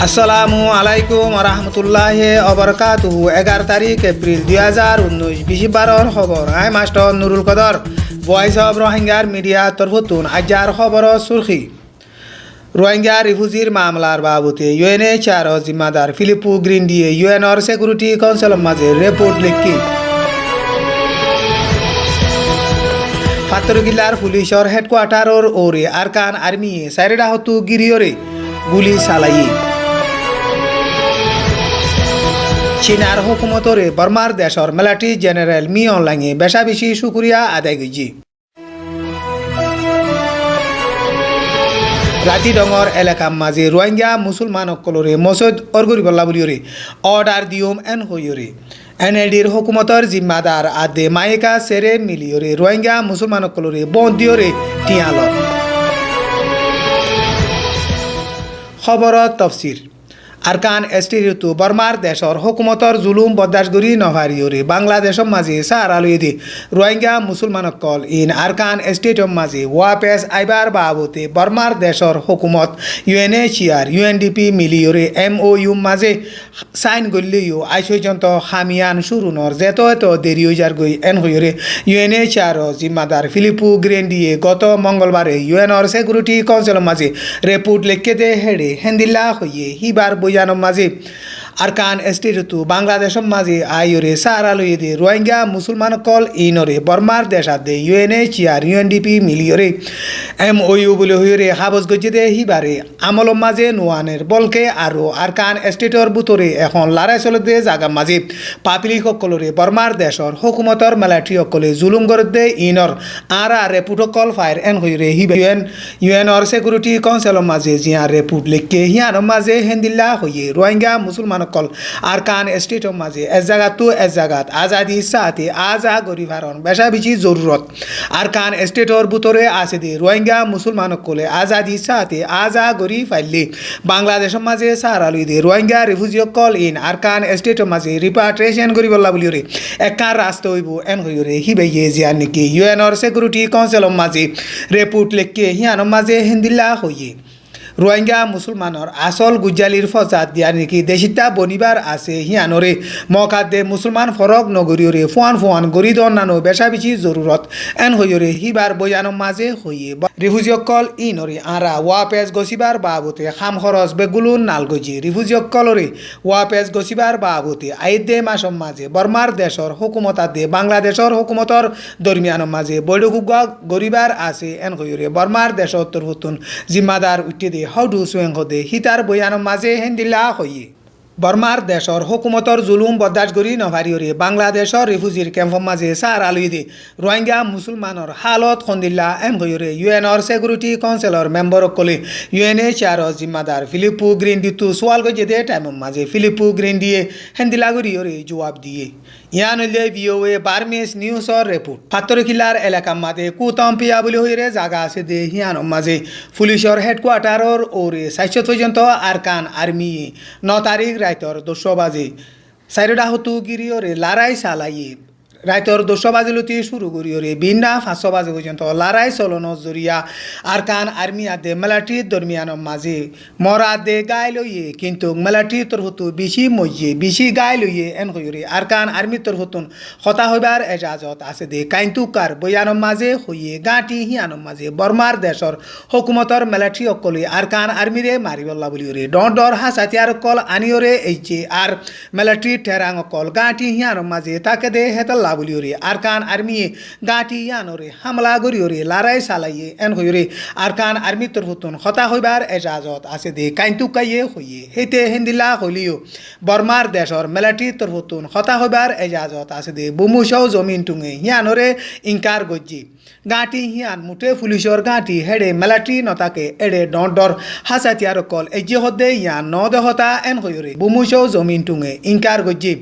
আসসালামু আলাইকুম রহমতুল্লাহি অবরকাতুহু 11 তারিখ এপ্রিল 2019 বিশিবারর খবর আই মাস্টার নুরুল কদর ভয়েস অব রোহিঙ্গার মিডিয়া তরফতুন আজার খবর সুরখি রোহিঙ্গা রিফিউজির মামলার বাবদে ইউএনএইচআর জিম্মাদার ফিলিপো গ্রিন্ডিয়ে ইউএনর সিকিউরিটি কাউন্সিলের মাঝে রিপোর্ট লিখি ফাতরগিলার পুলিশের হেডকোয়ার্টারর ওরে আরকান আর্মিয়ে সাইরেডা হতু গিরিয়রে গুলি চালাই চীনার হুকুমতরে বর্মার দেশর মিলিটারি জেনারেল মি অনলাইনে বেশা বেশি শুক্রিয়া আদায় করছি রাতি ডঙর এলাকার মাঝে রোহিঙ্গা মুসলমান অকলরে মসজিদ অর্গরিবল্লা বলিওরে অর্ডার দিয়ম এন হইরে এনএলডির হুকুমতর জিম্মাদার আদে মাইকা সেরে মিলিওরে রোহিঙ্গা মুসলমান অকলরে বন্দিওরে টিয়াল খবর তফসির আরকান এস্টিরিতু বর্মার দেশর হুকুমতর জুলুম বরদাশগুরি নভারিওরে বাংলাদেশর মাঝে সার আলুয়েদি রোহিঙ্গা মুসলমান কল ইন আরকান এস্টেটর মাঝে ওয়াপেস আইবার বাবতে বর্মার দেশর হুকুমত ইউএনএইচআর ইউএনডিপি মিলিওরে MOU মাঝে সাইন গলিও আইসন্ত খামিয়ান শুরুনর যেত এত দেরি হইজার গই এন হইরে ইউএনএইচআর জিম্মাদার ফিলিপো গ্রেন্ডিয়ে গত মঙ্গলবারে ইউএনর সিকিউরিটি কাউন্সিলের মাঝে রিপোর্ট লিখে দে হেডে হেন্দিল্লা হইয়ে হিবার বইয়ানোর মাঝে আরকান এস্টিরিতু বাংলাদেশের মাঝে আইরে সারা লইয়ে রোহিঙ্গা মুসলমান কল ইনরে বর্মার দেশাদে ইউএনএইচআর ইউএনডিপি মিলিয়রে MOU বলে হইরে হাবজ গজ্জে হিবারে আমলর মাঝে নোয়ানের বলকে আরও আরকান এস্টেটর বুতরে এখন লড়াই চলতে জাগা মাঝে পাবলিক সকলরে বর্মার দেশর হুকুমতর মিলিটারি সকলে জুলুম করতে ইনর রেপুট কল ফায়ার এন হইরে হিবা ইউএনর সিকিউরিটি কাউন্সিলের মাঝে জিয়া রেপুট লিখকে হিয়ানোর মাঝে হেন্দিল্লা হইয়ে রোহিঙ্গা মুসলমান কল আরকান স্টেটের মাঝে এক জায়গাত আজাদি সাথে আজা গরিবারন বেশা বেশি জরুরত আরকান স্টেটর বুতরে আছে দে রোহিঙ্গা মুসলমান কলে আজাদি সাথে আজা গরি ফাইলে বাংলাদেশের মাঝে সারালুই দে রোহিঙ্গা রিফিউজি কল ইন আরকান স্টেটের মাঝে রিপাট্রিয়েশন করিবল্লা বলিওরে একার রাস্তা হইব এন হইরে হিবাইয়ে জিয়ান নাকি ইউএনর সিকিউরিটি কাউন্সিলের মাঝে রিপোর্ট লিখকে হিয়ানোর মাঝে হিন্দিল্লা হইয়ে রোহিঙ্গা মুসলমানর আসল গুজ্জালির ফজাত দিয়া নাকি দেশিতা বনিবার আছে হিয়ানরে মকাদে মুসলমান ফরক নগরীয়রে ফুয়ান গরি দন্নানো বেশা বেশি জরুরত এন হইরে হিবার বয়ানোর মাঝে হইয়ে রিফিউজিসকল ইনরে আরা ওয়াপেজ গছিবার বাবতে খাম খরচ বেগুলুন নালগজি রিফিউজিসকলরে ওয়াপেজ গছিবার বাবতে আইদে মাসর মাঝে বর্মার দেশর হুকুমতাদে বাংলাদেশর হুকুমতর দরমিয়ানোর মাঝে বৈঠকুগা গরিবার আছে এন হইরে বর্মার দেশর তরফতুন জিম্মাদার উঠে দে হাউডু সুয়েং হদে হিতার বয়ানোর মাঝে হেন্দিল্লা হইয়ে বর্মার দেশর হুকুমতর জুলুম বরদাশগুরি নভারিওরে বাংলাদেশর রিফিউজির ক্যাম্পর মাঝে সার আলুইদে রোহিঙ্গা মুসলমানর হালত খন্দিল্লা এন হইরে ইউএনর সিকিউরিটি কাউন্সিলর মেম্বর কলে ইউএনএইচআর জিম্মাদার ফিলিপো গ্রিন্ডি তু সোয়াল গজে দে টাইমের মাঝে ফিলিপো গ্রিন্ডিয়ে হেন্দিল্লা গরিওরে জবাব দিয়ে ইয়ান হইলে VOA বার্মিস নিউজর রিপোর্ট ফাতরখিলার এলাকার মাঝে কুতম্পিয়া বলে হইরে জায়গা আছে দে হিয়ানোর মাঝে পুলিশের হেডকোয়ার্টারর ওরে 400 পর্যন্ত আরকান আর্মি 9 তারিখ রাইতর 200 বাজে সাইরেডা হতু গিরিয়রে লড়াই চালাইয়ে রাইতর 200 বাজিলতি শুরু করিয়রে বিনা 500 বাজে পর্যন্ত লড়াই চলনো জরিয়া আরকান আর্মি আদে মিলিটারির দরমিয়ানোর মাঝে মরা দে গাই লইয়ে কিন্তু মিলিটারির তরফতু বেশি মইয়ে বেশি গাই লইয়ে এন হইরে আরকান আর্মির তরফতুন হতা হইবার এজাজত আছে দে কাইন্তুকার বয়ানোর মাঝে হইয়ে গাঁটি হিয়ানোর মাঝে বর্মার দেশর হুকুমতর মিলিটারি অকলে আরকান আর্মিরে মারিবল্লা বলিওরে ডর হাসাতিয়ার কল আনিওরে এই যে আর মিলিটারি টেরাং অকল গাঁটি হিয়ানোর মাঝে তাকে দে হেতাল বলিওরে আরকান আর্মি গাঁটি ইয়ানোরে হামলা গরিওরে লড়াই চালাইয়ে এন হইরে আরকান আর্মির তরফতুন হতা হইবার এজাজত আছে দে কাইন্তুকাইয়ে হইয়ে হেতে হেন্দিল্লা হইলিও বর্মার দেশর মিলিটারির তরফতুন হতা হইবার এজাজত আছে দে বুমুসও জমিন টুঙে হিয়ানোরে ইনকার গজ্জি গাঁটি হিয়ান মুঠে পুলিশর গাঁটি হেডে মিলিটারি নতাকে এডে ডর হাসাতিয়ার কল এই যে হদে ইয়ান নদহতা এন হইরে বুমুসও জমিন টুঙে ইনকার গজ্জি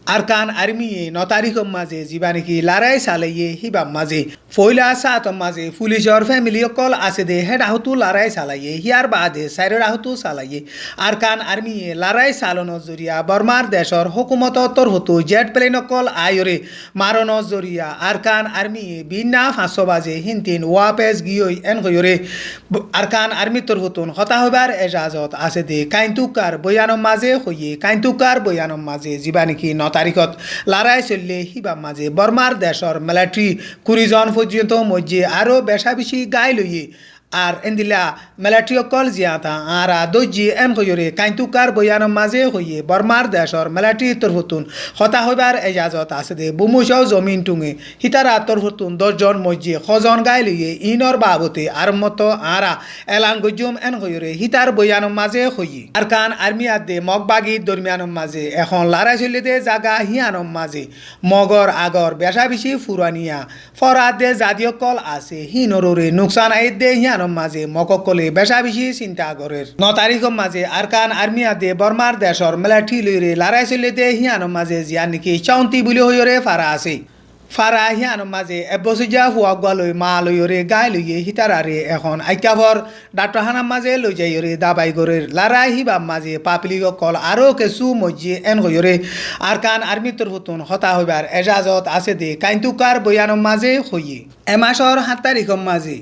আরকান আর্মি 9 তারিখের মাঝে যা নাকি লড়াই চালাইয়ে হিবাম মাঝে ফয়লা সাতম মাঝে পুলিশের ফ্যামিলি অকল আছে দে হেড আহতু লড়াই চালাইয়ে হিয়ার বাদে সাইরের আহতু চালাইয়ে আরকান আর্মি লড়াই চালানোর জরিয়া বর্মার দেশর হুকুমত তরফতো জেট প্লেন অকল আয়রে মারণর জরিয়া আরকান আর্মি বিনা 500 বাজে হিনতিন ওয়াপেস গিয়ে এন হয়রে আরকান আর্মি তরফতন হতা হবার এজাজত আছে দে কাইন্তুকার বয়ানম মাঝে হইয়ে কাইন্তুকার বয়ানম মাঝে যা নাকি 9 তারিখত লড়াই চললে হিবা মাঝে বর্মার দেশর মিলিটারি 20 জন পর্যন্ত মধ্যে আরও বেশা বেশি গাই লইয়ে আর এন্দিলা মিলিটারি অকল জিয়াতা আরা দজ্জি এন হইরে কাইন্তুকার বয়ানম মাঝে হইয়ে বর্মার দেশর মিলিটারি তরফতুন হতা হইবার এজাজত আছে দে বুমুসাও জমিন টুঙে হিতারা তরফতুন 10 জন মধ্যে 6 জন গাই লইয়ে ইনর বাবতে আর মতো আরা এলান গজুম এন হইরে হিতার বয়ানম মাঝে হইয়ে আরকান আর্মি আদে মগবাগি দরমিয়ানম মাঝে এখন লড়াই চলে দে জাগা হিয়ানম মাঝে মগর আগর বেশা বেশি ফুরানিয়া ফরাদে জাতীয় কল আছে হিনরে নুকসান আইদ দে হিয়ান মাঝে মককলে বেশা বেশি চিন্তা করের 9 তারিখের মাঝে আরকান আর্মি আদে বর্মার দেশর মিলিটারি লইরে লড়াই চলে দে হিয়ান মাঝে জিয়া নাকি চাউন্তি বলি হইরে ফারা আছে ফারা হিয়ান মাঝে এবসিজা হুয়া গলই মা লইরে গাই লইয়ে হিতারারে এখন আইকাভর ডাক্তারখানার মাঝে লই যাইরে দাবাই গরের লড়াই হিবাম মাঝে পাবলিক কল আরও কিছু মধ্যে এন হইরে আরকান আর্মি তরফতুন হতা হইবার এজাজত আছে দে কাইন্তুকার বয়ানম মাঝে হইয়ে এমাসর 7 তারিখের মাঝে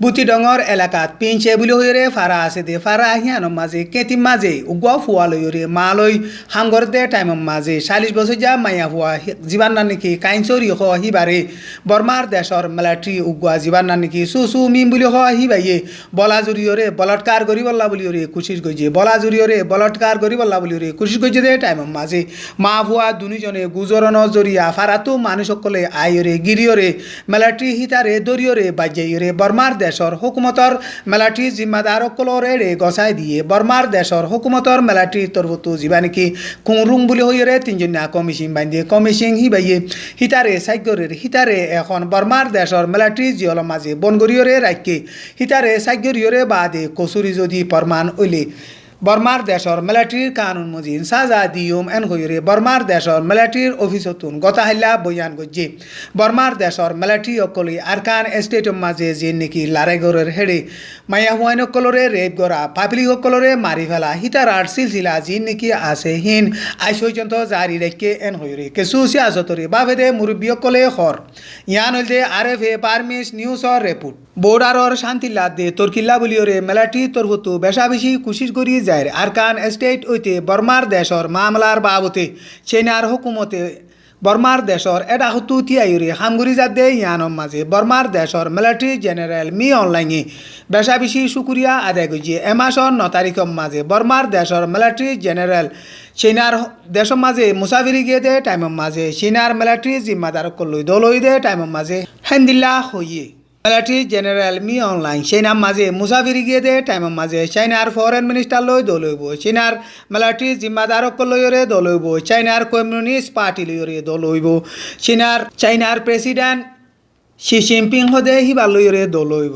বুতিডঙর এলাকাত পিঞ্চে বুলি হইরে ফারা আছে দে ফারা হিয়ানম মাঝে কেতিম মাঝে উগুয়া ফুয়া লইরে মা লই হাঙ্গর দে টাইমম মাঝে 40 বছর যা মাইয়া ফুয়া জীবান নাকি কাইনচরি হ হিবারে বর্মার দেশর মিলিটারি উগুয়া জীবান নাকি সুসু মিম বুলি হ হিবাইয়ে বলা জুরিয়রে বলৎকার করি বল্লা বলিয়রে কুশিস গইজে বলা জুরিয়রে বলৎকার করি বল্লা বলিয়রে কুশিস গইজে দে টাইমম মাঝে মা ফুয়া দুনিজনে গুজরন জরিয়া ফারাতু মানুষ সকলে আইরে গিরিয়রে মিলিটারি হিতারে দরিয়রে বাজাইরে বর্মার দেশর হুকুমতর মিলিটারি জিম্মাদার কলরে গছাই দিয়ে বর্মার দেশর হুকুমতর মিলিটারি তরফতো যা নাকি কুংরুং বলি হইরে 3 জনিয়া কমিশন বান্ধিয়ে কমিশন হিবাইয়ে হিতারে সাইগরের হিতারে এখন বর্মার দেশর মিলিটারি জিয়ল মাঝে বনগরিয়রে রাখকে হিতারে সাইগরিয়রে বাদে কসুরি যদি প্রমাণ হইলে বর্মার দেশর মিলিটারির কানুন মজিন সাজা দিয়ম এন হইরে বর্মার দেশর মিলিটারির অফিসতুন গতাহাল্লা বয়ান গজ্জে বর্মার দেশর মিলিটারি অকলি আরকান স্টেটম মাঝে যে নাকি লারাইগরের হেড়ে মাইয়া হুয়াইন অকলরে রেপ গড়া পাবলিক অকলরে মারি ফেলা হিতারার সিলসিলা যে নাকি আছে হিন আইস পর্যন্ত জারি রেখে এন হইরে কিছু সিয়াসতরে বাভেদে মুরব্বী অকলে হর ইয়ান হইলে RFA পারমিস নিউজর রিপোর্ট বোর্ডারর শান্তিল্লা দে তর্কিল্লা বলিওরে মিলিটারি তরফতো বেশা বেশি কুশিস করি যায় আরকান স্টেট হইতে বর্মার দেশর মামলার বাবতে চেনার হুকুমতে বর্মার দেশর এটা হতু তিয়াইরে হামগুড়ি যাদে ইয়ানম মাঝে বর্মার দেশর মিলিটারি জেনারেল মি অনলাইনে বেশা বেশি শুক্রিয়া আদায় করছে এমাসর 9 তারিখের মাঝে বর্মার দেশর মিলিটারি জেনারেল চীনার দেশের মাঝে মুসাফিরি গিয়ে দে টাইমের মাঝে চীনার মিলিটারি জিম্মাদার কলই দলই দে টাইমের মাঝে হেন্দিল্লা হইয়ে মিলিটারি জেনারেল মি অনলাইন চাইনার মাঝে মুসাফিরি গিয়ে দে টাইমের মাঝে চাইনার ফরেন মিনিস্টার লই দলইব চীনার মিলিটারি জিম্মাদারক লইরে দলইব চাইনার কমিউনিস্ট পার্টি লইরে দলইব চাইনার প্রেসিডেন্ট শি জিনপিং হদে হিবা লইরে দলইব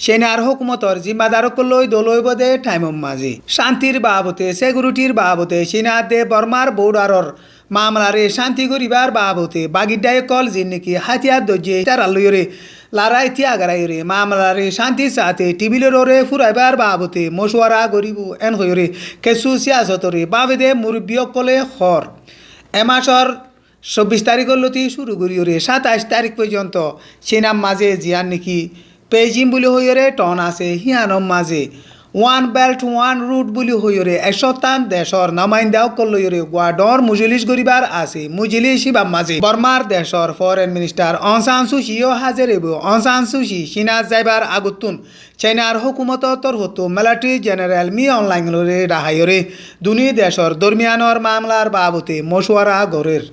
সেনার হুকুমতর জিম্মাদারক লই দলইব দে টাইমের মাঝে শান্তির বাবতে সিকিউরিটির বাবতে চীনা দে বর্মার বর্ডারর মামলারে শান্তি করিবার বাবতে বাগিডায় কল যে নাকি হাতিয়ার দজ্জে তারা লইরে লড়াই ত্যাগারাইরে মামলারে শান্তি সাথে টিবিলরে ফুরাইবার বাবতে মশওয়ারা গরিব এন হইরে কেসু সিয়াসতরে বাবেদে মুরব্বী কলে হর এমাসর 24 তারিখের লতি শুরু করিওরে 27 তারিখ পর্যন্ত চীনার মাঝে জিয়ান নাকি পেজিম বলে হইরে টন আছে হিয়ানম মাঝে ওয়ান বেল্ট ওয়ান রুট বলি হইরে একশতান দেশর নামাইন্দাও কলইরে গোয়াডর মুজলিস গরিবার আছে মুজলিস হিবাম মাঝে বর্মার দেশর ফরেন মিনিস্টার অং সান সুচিও হাজির হইব অং সান সুচি চীনা যাইবার আগুতুন চাইনার হুকুমত তরফতো মিলিটারি জেনারেল মি অনলাইন লরে রাহাইরে দুনি দেশর দরমিয়ানর মামলার বাবতে মশওয়ারা গরের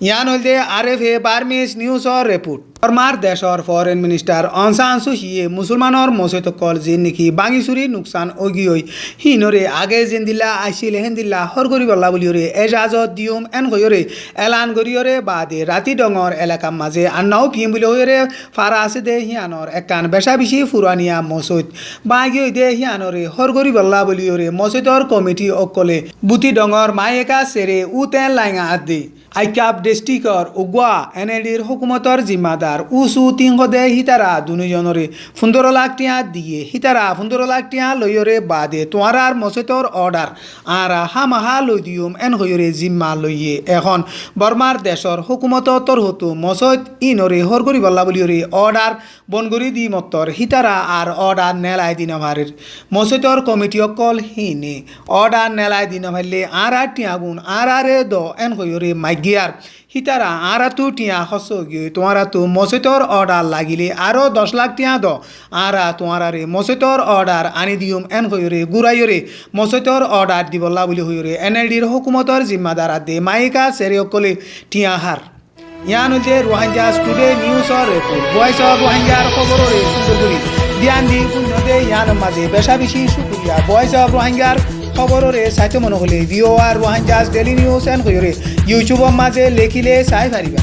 ইয়ান হইলে RFA বার্মিস নিউজর রিপোর্ট বর্মার দেশর foreign minister Aung San Suu চিয়ে মুসলমানৰ মছৈতকল যে নেকি বাঙি চুৰি নোকচান অগিয়ই হিনৰে আগে যেন দিলা আইছিল হেন দিলা হৰ কৰি বল্লা বুলিয়ৰে এজাজত দিয়ম এন হৈৰে এলান কৰিয়ৰে বাদে ৰাতি ডঙৰ এলেকা মাজে আন্নাও পিম বুলি হৈৰে ফাৰা আছে দে হিয়ানৰ একান বেচা বেছি ফুৰানিয়া মছৈত বাগিয়ই দে হিয়ানৰে হৰ কৰি বল্লা বুলিয়ৰে মছৈতৰ কমিটি অকলে বুটি ডঙৰ মায়েকা চেৰে উতেন লাইঙা আদি আইকাপ ডিস্ট্রিক্টর উগুয়া এনএডির হুকুমতর জিম্মাদার উসু তিনশদে হিতারা দুজনরে 15 লাখ টিয়া দিয়ে হিতারা 15 লাখ টিয়া লইয়রে বাদে তোয়ারার মসজিদর অর্ডার আরা হামাহা লই দিউম এন হইরে জিম্মা লইয়ে এখন বর্মার দেশর হুকুমত তরহতু মসজিদ ইনরে হরগরি বল্লা বলিয়রে অর্ডার বনগরি দি মত্তর হিতারা আর অর্ডার নেলাই দিন ভারের মসজিদর কমিটি অকল হিনে অর্ডার নেলাই দিন ভাইলে আর টিয়া গুণ আরে দ এন হইরে মাইগিয়ার হিতারা আরাতু টিয়া হস গিয়ে তোমারা তো মসজিদর অর্ডার লাগিলে আরও 10 লাখ টিয়া দ আরা তোমারে মসজিদর অর্ডার আনি দিউম এন হইরে গুড়াইরে মসজিদর অর্ডার দিবল্লা বলি হইরে এনএলডির হুকুমতর জিম্মাদার দে মাইকা সেরিয়কলে টিয়া হার ইয়ান হচ্ছে রোহিঙ্গা টুডে নিউজর রিপোর্ট ভয়েস অফ রোহিঙ্গার খবরের সুন্দরগুলি ধ্যান দি পুণ্যদে ইয়ান মাঝে বেশা বেশি শুক্রিয়া ভয়েস অফ রোহিঙ্গার খবরের সাইতে মনে হলে ভিওআর রোহিঙ্গাস ডেইলি নিউজ এন হইরে ইউটিউবের মাঝে লেখিলে চাই পারিবা।